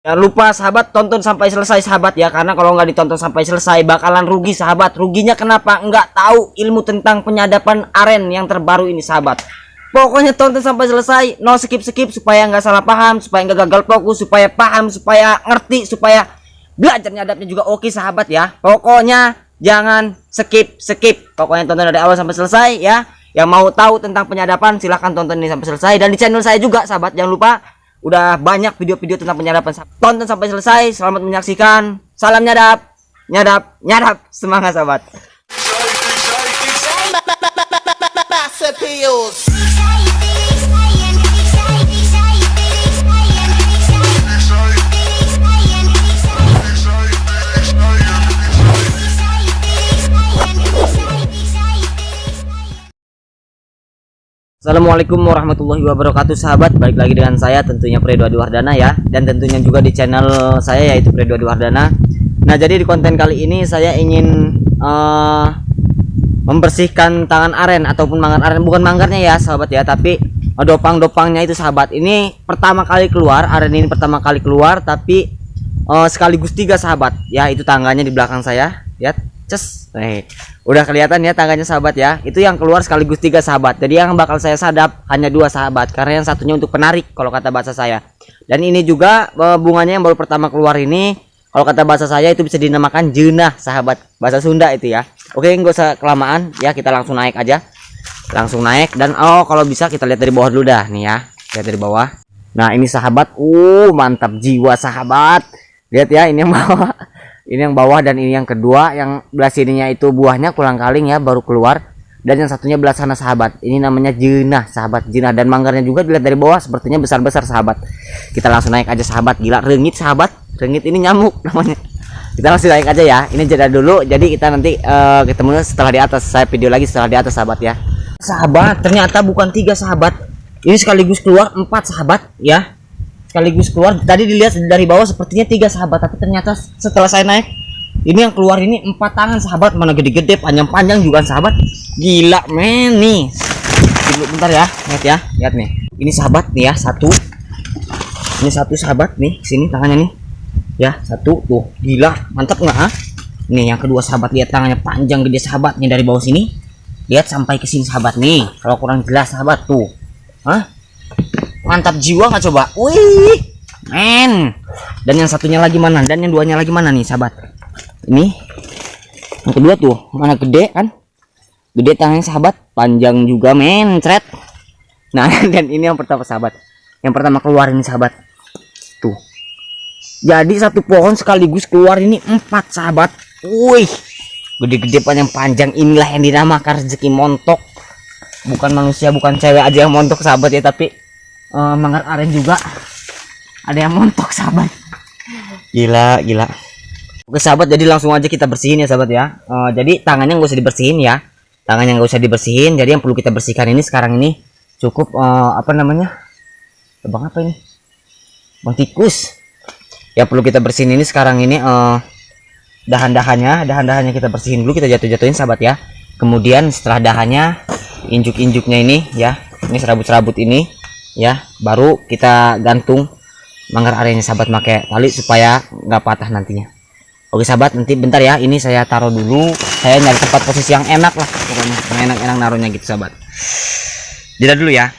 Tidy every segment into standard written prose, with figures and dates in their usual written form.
Jangan lupa sahabat tonton sampai selesai sahabat ya, karena kalau nggak ditonton sampai selesai bakalan rugi sahabat. Ruginya kenapa? Nggak tahu ilmu tentang penyadapan aren yang terbaru ini sahabat. Pokoknya tonton sampai selesai, no skip supaya nggak salah paham, supaya nggak gagal fokus, supaya paham, supaya ngerti, supaya belajar nyadapnya juga oke sahabat ya. Pokoknya jangan skip. Pokoknya tonton dari awal sampai selesai ya. Yang mau tahu tentang penyadapan silahkan tonton ini sampai selesai, dan di channel saya juga sahabat. Jangan lupa, udah banyak video-video tentang penyadapan. Tonton sampai selesai. Selamat menyaksikan. Salam nyadap. Semangat sahabat. Assalamualaikum warahmatullahi wabarakatuh sahabat. Balik lagi dengan saya tentunya Fredo Adiwardana ya, dan tentunya juga di channel saya yaitu Fredo Adiwardana. Nah, jadi di konten kali ini saya ingin membersihkan tangan aren ataupun manggar aren. Bukan manggarnya ya sahabat ya, tapi dopang-dopangnya itu sahabat. Ini pertama kali keluar, aren ini pertama kali keluar, tapi sekaligus 3 sahabat ya. Itu tangganya di belakang saya ya. Udah kelihatan ya tangganya sahabat ya. Itu yang keluar sekaligus 3 sahabat. Jadi yang bakal saya sadap hanya 2 sahabat, karena yang satunya untuk penarik kalau kata bahasa saya. Dan ini juga bunganya yang baru pertama keluar ini, kalau kata bahasa saya itu bisa dinamakan jeunah sahabat, bahasa Sunda itu ya. Oke, nggak usah kelamaan ya, kita langsung naik aja. Langsung naik, dan kalau bisa kita lihat dari bawah dulu dah nih ya. Lihat dari bawah. Nah, ini sahabat, mantap jiwa sahabat. Lihat ya, ini yang bawah. Ini yang bawah dan ini yang kedua. Yang belah sininya itu buahnya kurang kaling ya, baru keluar. Dan yang satunya belah sana sahabat. Ini namanya jeunah sahabat, jeunah. Dan manggarnya juga dilihat dari bawah sepertinya besar-besar sahabat. Kita langsung naik aja sahabat. Gila, reungit sahabat. Reungit ini nyamuk namanya. Kita langsung naik aja ya. Ini jeda dulu. Jadi kita nanti ketemu setelah di atas. Saya video lagi setelah di atas sahabat ya. Sahabat, ternyata bukan 3 sahabat. Ini sekaligus keluar 4 sahabat ya. Sekaligus keluar. Tadi dilihat dari bawah sepertinya 3 sahabat, tapi ternyata setelah saya naik ini yang keluar ini 4 tangan sahabat. Mana gede-gede, panjang-panjang juga sahabat. Gila men nih. Bentar ya, lihat nih. Ini sahabat nih ya, satu. Ini satu sahabat nih, sini tangannya nih. Ya, satu tuh. Gila, mantap nggak ah? Nih yang kedua sahabat, lihat tangannya panjang gede sahabat. Nih dari bawah sini. Lihat sampai ke sini sahabat nih. Kalau kurang jelas sahabat tuh. Hah? Mantap jiwa nggak coba? Wih, men. Dan yang satunya lagi mana? Dan yang duanya lagi mana nih sahabat? Ini yang kedua tuh, mana gede kan? Gede tangannya sahabat, panjang juga men, cret. Nah, dan ini yang pertama sahabat. Yang pertama keluar ini sahabat. Tuh. Jadi satu pohon sekaligus keluar ini 4 sahabat. Wih, gede-gede panjang-panjang. Inilah yang dinamakan rezeki montok. Bukan manusia, bukan cewek aja yang montok sahabat ya, tapi manggar aren juga ada yang montok sahabat. Gila. Oke sahabat, jadi langsung aja kita bersihin ya sahabat ya. Jadi tangannya nggak usah dibersihin ya. Tangannya nggak usah dibersihin. Jadi yang perlu kita bersihkan ini sekarang ini cukup apa namanya? Bang apa ini? Bang tikus. Yang perlu kita bersihin ini sekarang ini dahan-dahannya kita bersihin dulu, kita jatuhin sahabat ya. Kemudian setelah dahannya, injuk-injuknya ini ya, ini serabut-serabut ini ya, baru kita gantung manggar arennya sahabat pakai tali supaya nggak patah nantinya. Oke sahabat, nanti bentar ya, ini saya taruh dulu. Saya nyari tempat posisi yang enak lah pokoknya, yang enak-enak naruhnya gitu sahabat. Jeda dulu ya.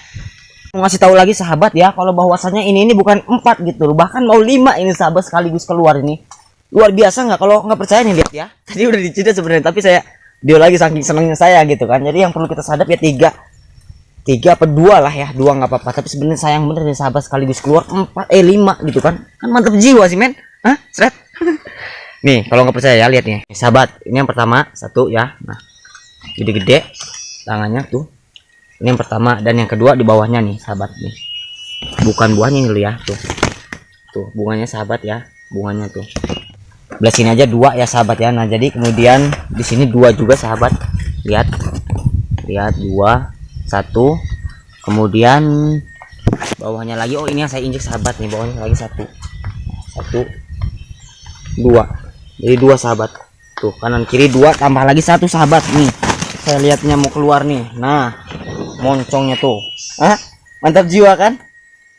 Mau ngasih tahu lagi sahabat ya, kalau bahwasannya ini bukan 4 gitu loh, bahkan mau 5 ini sahabat sekaligus keluar ini. Luar biasa nggak? Kalau nggak percaya nih lihat ya. Tadi udah dicida sebenarnya, tapi saya dia lagi saking senengnya saya gitu kan. Jadi yang perlu kita sadap ya 3 apa 2 lah ya, 2 nggak apa-apa, tapi sebenarnya sayang bener nih sahabat sekaligus keluar 5 gitu kan mantap jiwa sih men. Hah, seret. Nih kalau nggak percaya ya lihat nih sahabat, ini yang pertama satu ya. Nah, gede-gede tangannya tuh, ini yang pertama, dan yang kedua di bawahnya nih sahabat nih, bukan buahnya ini ya, tuh bunganya sahabat ya, bunganya tuh belah sini aja 2 ya sahabat ya. Nah jadi kemudian di sini 2 juga sahabat, lihat 2, 1, kemudian bawahnya lagi, ini yang saya injek sahabat nih, bawahnya lagi 1, 2, jadi 2 sahabat tuh, kanan kiri 2 tambah lagi 1 sahabat nih. Saya lihatnya mau keluar nih. Nah moncongnya tuh, mantap jiwa kan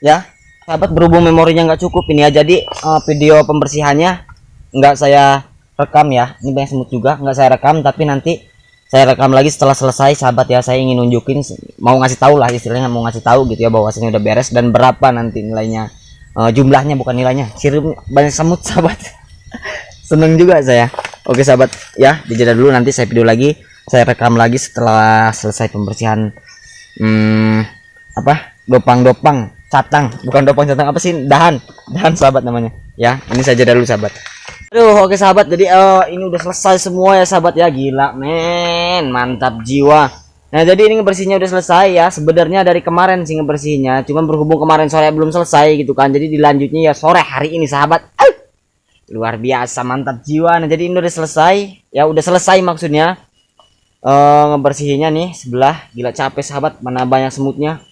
ya. sahabat, berhubung memorinya nggak cukup ini ya, jadi video pembersihannya nggak saya rekam ya. Ini banyak semut juga, nggak saya rekam, tapi nanti saya rekam lagi setelah selesai sahabat ya. Saya ingin nunjukin, mau ngasih tahu lah istilahnya, mau ngasih tahu gitu ya bahwasanya udah beres dan berapa nanti nilainya, jumlahnya bukan nilainya. Sirim banyak semut sahabat. Seneng juga saya. Oke sahabat ya, dijeda dulu, nanti saya video lagi, saya rekam lagi setelah selesai pembersihan dopang catang, bukan dopang catang, apa sih, dahan sahabat namanya ya. Ini saya jeda dulu sahabat. Aduh, oke sahabat, jadi ini udah selesai semua ya sahabat ya. Gila men, mantap jiwa. Nah jadi ini ngebersihnya udah selesai ya. Sebenarnya dari kemarin sih ngebersihnya, cuman berhubung kemarin sore belum selesai gitu kan, jadi dilanjutnya ya sore hari ini sahabat. Luar biasa, mantap jiwa. Nah jadi ini udah selesai ya, udah selesai maksudnya ngebersihinnya nih sebelah. Gila capek sahabat, mana banyak semutnya,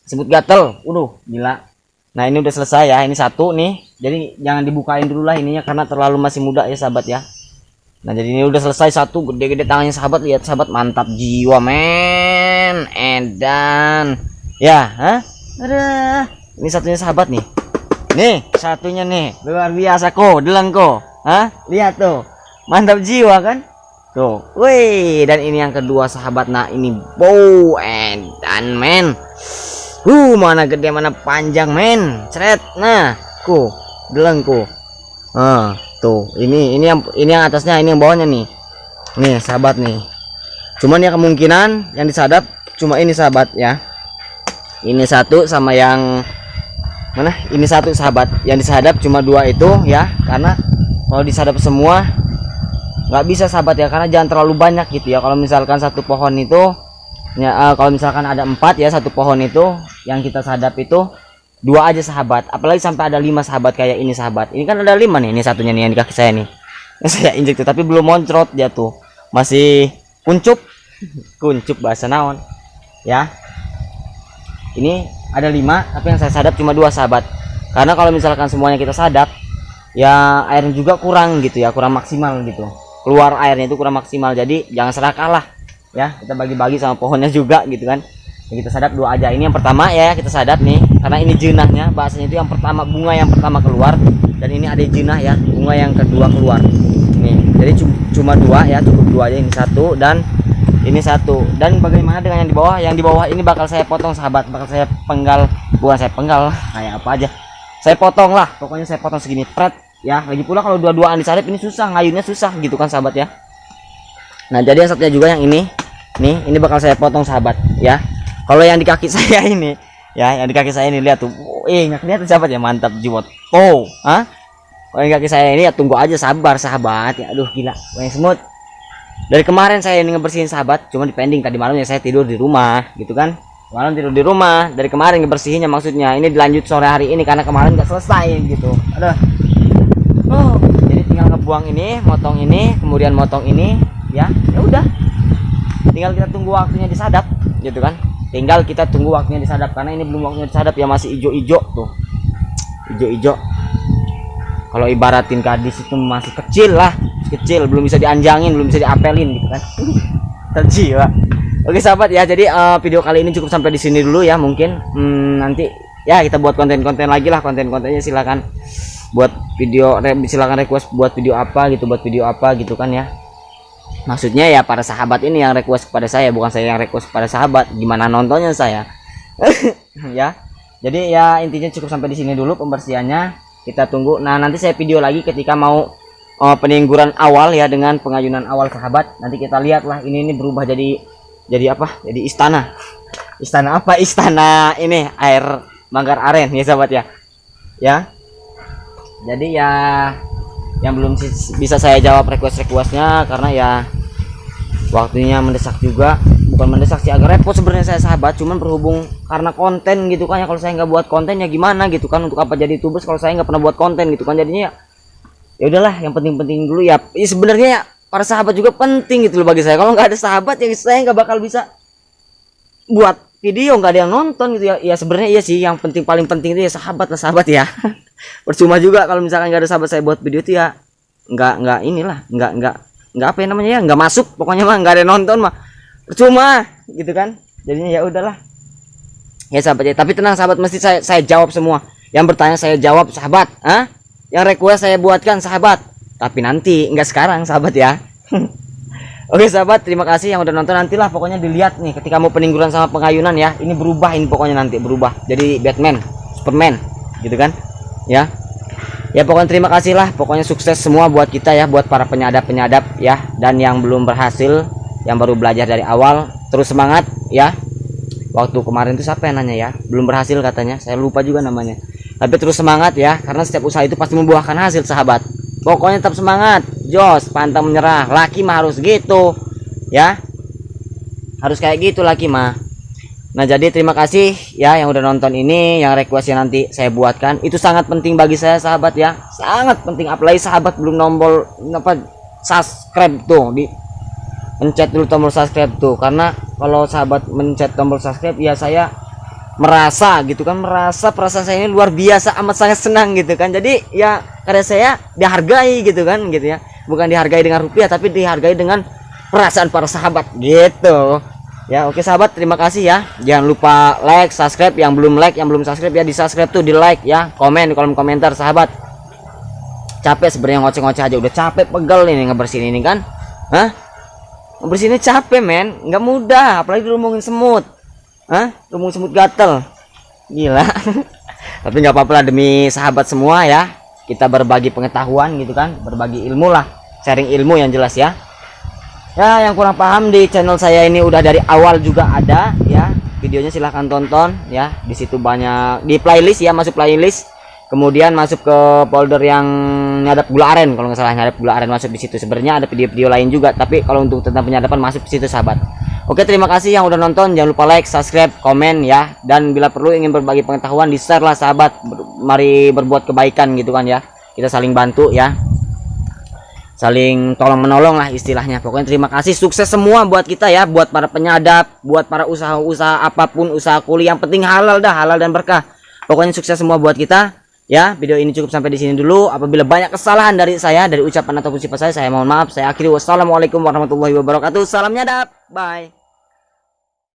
semut gatel, gila. Nah ini udah selesai ya, ini satu nih, jadi jangan dibukain dulu lah ininya karena terlalu masih muda ya sahabat ya. Nah jadi ini udah selesai satu, gede-gede tangannya sahabat, lihat sahabat, mantap jiwa men. Edan ya, ada ini satunya sahabat nih, satunya nih, luar biasa kok, deleng kok, lihat tuh, mantap jiwa kan tuh, wih. Dan ini yang kedua sahabat, nah ini bow edan men. Mana gede mana panjang men, ceret. Nah delengku tuh, ini yang atasnya, ini yang bawahnya nih sahabat nih. Cuman ya kemungkinan yang disadap cuma ini sahabat ya, ini satu sama yang mana, ini satu sahabat, yang disadap cuma dua itu ya, karena kalau disadap semua nggak bisa sahabat ya, karena jangan terlalu banyak gitu ya. Kalau misalkan satu pohon itu ya, kalau misalkan ada 4 ya satu pohon itu, yang kita sadap itu 2 aja sahabat, apalagi sampai ada 5 sahabat kayak ini sahabat. Ini kan ada 5 nih, ini satunya nih yang di kaki saya nih, saya injek tuh, tapi belum moncrot dia tuh, masih kuncup bahasa naon ya. Ini ada 5, tapi yang saya sadap cuma 2 sahabat, karena kalau misalkan semuanya kita sadap ya airnya juga kurang gitu ya, kurang maksimal gitu, keluar airnya itu kurang maksimal. Jadi jangan serakah lah ya, kita bagi-bagi sama pohonnya juga gitu kan ya. Kita sadap 2 aja, ini yang pertama ya kita sadap nih, karena ini jenahnya bahasanya itu yang pertama, bunga yang pertama keluar, dan ini ada jenah ya, bunga yang kedua keluar nih. Jadi cuma 2 ya, cukup 2 aja, ini satu dan ini satu. Dan bagaimana dengan yang di bawah? Yang di bawah ini bakal saya potong sahabat, bakal saya penggal, bukan saya penggal kayak apa aja, saya potong lah pokoknya, saya potong segini pret ya. Lagi pula kalau dua-duaan disadap ini susah, ngayunnya susah gitu kan sahabat ya. Nah jadi yang satunya juga yang ini nih, ini bakal saya potong sahabat ya. Kalau yang di kaki saya ini ya, yang di kaki saya ini lihat tuh, nggak kelihatan sahabat ya, mantap jiwa tuh. Kalau yang kaki saya ini ya tunggu aja, sabar sahabat ya. Aduh gila banyak semut. Dari kemarin saya ini ngebersihin sahabat, cuma dipending tadi malamnya saya tidur di rumah gitu kan, malam tidur di rumah. Dari kemarin ngebersihinnya maksudnya, ini dilanjut sore hari ini karena kemarin nggak selesai gitu. Jadi tinggal ngebuang ini, motong ini, kemudian motong ini ya udah, tinggal kita tunggu waktunya disadap gitu kan, tinggal kita tunggu waktunya disadap, karena ini belum waktunya disadap ya, masih ijo-ijo tuh, ijo-ijo. Kalau ibaratin gadis itu masih kecil lah, kecil, belum bisa dianjangin, belum bisa diapelin gitu kan. Terjiwa. Oke sahabat ya, jadi video kali ini cukup sampai di sini dulu ya. Mungkin nanti ya kita buat konten-konten lagi lah, konten-kontennya silakan buat video, silakan request buat video apa gitu kan ya. Maksudnya ya para sahabat ini yang request kepada saya, bukan saya yang request kepada sahabat. Gimana nontonnya saya? Ya. Jadi ya intinya cukup sampai di sini dulu pembersihannya. Kita tunggu. Nah, nanti saya video lagi ketika mau peningguran awal ya, dengan pengayunan awal sahabat. Nanti kita lihat lah ini berubah jadi apa? Jadi istana. Istana apa? Istana ini air manggar aren ya sahabat ya. Ya. Jadi ya yang belum bisa saya jawab requestnya karena ya waktunya mendesak juga, bukan mendesak sih, agak repot sebenarnya saya sahabat, cuman berhubung karena konten gitu kan ya, kalau saya nggak buat konten ya gimana gitu kan, untuk apa jadi youtubers kalau saya nggak pernah buat konten gitu kan, jadinya ya udahlah yang penting-penting dulu ya. Sebenarnya ya para sahabat juga penting gitu loh bagi saya, kalau nggak ada sahabat ya saya nggak bakal bisa buat video, nggak ada yang nonton gitu ya. Ya sebenarnya iya sih, yang paling penting itu ya sahabat lah sahabat ya. Percuma juga kalau misalkan nggak ada sahabat saya buat video itu ya nggak inilah, nggak apa ya namanya ya, nggak masuk pokoknya mah, nggak ada nonton mah percuma gitu kan. Jadinya ya udahlah, Ya sahabat ya, tapi tenang sahabat, mesti saya jawab semua. Yang bertanya saya jawab sahabat, Yang request saya buatkan sahabat. Tapi nanti, enggak sekarang sahabat ya. Oke sahabat, terima kasih yang udah nonton. Nantilah pokoknya dilihat nih ketika mau peningguran sama pengayunan ya. Ini berubah, ini pokoknya nanti berubah jadi Batman, Superman, gitu kan? Ya. Ya pokoknya terima kasih lah. Pokoknya sukses semua buat kita ya, buat para penyadap-penyadap ya, dan yang belum berhasil, yang baru belajar dari awal, terus semangat ya. Waktu kemarin tuh siapa yang nanya ya, belum berhasil katanya, saya lupa juga namanya. Tapi terus semangat ya, karena setiap usaha itu pasti membuahkan hasil sahabat. Pokoknya tetap semangat, jos, pantang menyerah. Laki mah harus gitu ya, harus kayak gitu laki mah. Nah jadi terima kasih ya yang udah nonton ini, yang requestnya nanti saya buatkan. Itu sangat penting bagi saya sahabat ya, sangat penting. Apalagi sahabat belum tombol subscribe tuh, di pencet dulu tombol subscribe tuh, karena kalau sahabat mencet tombol subscribe ya saya merasa gitu kan, merasa perasaan saya ini luar biasa, amat sangat senang gitu kan. Jadi ya karena saya dihargai gitu kan, gitu ya, bukan dihargai dengan rupiah tapi dihargai dengan perasaan para sahabat gitu ya. Oke sahabat, terima kasih ya, jangan lupa like, subscribe. Yang belum like, yang belum subscribe ya di subscribe tuh, di like ya, komen di kolom komentar sahabat. Capek sebenarnya ngoceh-ngoceh aja, udah capek pegel ini ngebersihin ini kan. Bersihnya capek men, nggak mudah, apalagi rumungin semut, rumung semut gatel, gila. Tapi nggak apa-apa lah, demi sahabat semua ya, kita berbagi pengetahuan gitu kan, berbagi ilmu lah, sharing ilmu yang jelas ya. Ya yang kurang paham di channel saya ini udah dari awal juga ada ya, videonya silahkan tonton ya. Di situ banyak di playlist ya, masuk playlist. Kemudian masuk ke folder yang nyadap gula aren, kalau nggak salah nyadap gula aren masuk di situ. Sebenarnya ada video-video lain juga, tapi kalau untuk tentang penyadapan masuk di situ sahabat. Oke terima kasih yang udah nonton, jangan lupa like, subscribe, komen ya, dan bila perlu ingin berbagi pengetahuan di share lah sahabat. Mari berbuat kebaikan gitu kan ya, kita saling bantu ya, saling tolong menolong lah istilahnya. Pokoknya terima kasih, sukses semua buat kita ya, buat para penyadap, buat para usaha-usaha apapun, usaha kuliah, yang penting halal dah, halal dan berkah. Pokoknya sukses semua buat kita. Ya, video ini cukup sampai di sini dulu. Apabila banyak kesalahan dari saya, dari ucapan ataupun sifat saya mohon maaf. Saya akhiri. Wassalamualaikum warahmatullahi wabarakatuh. Salam nyadap. Bye.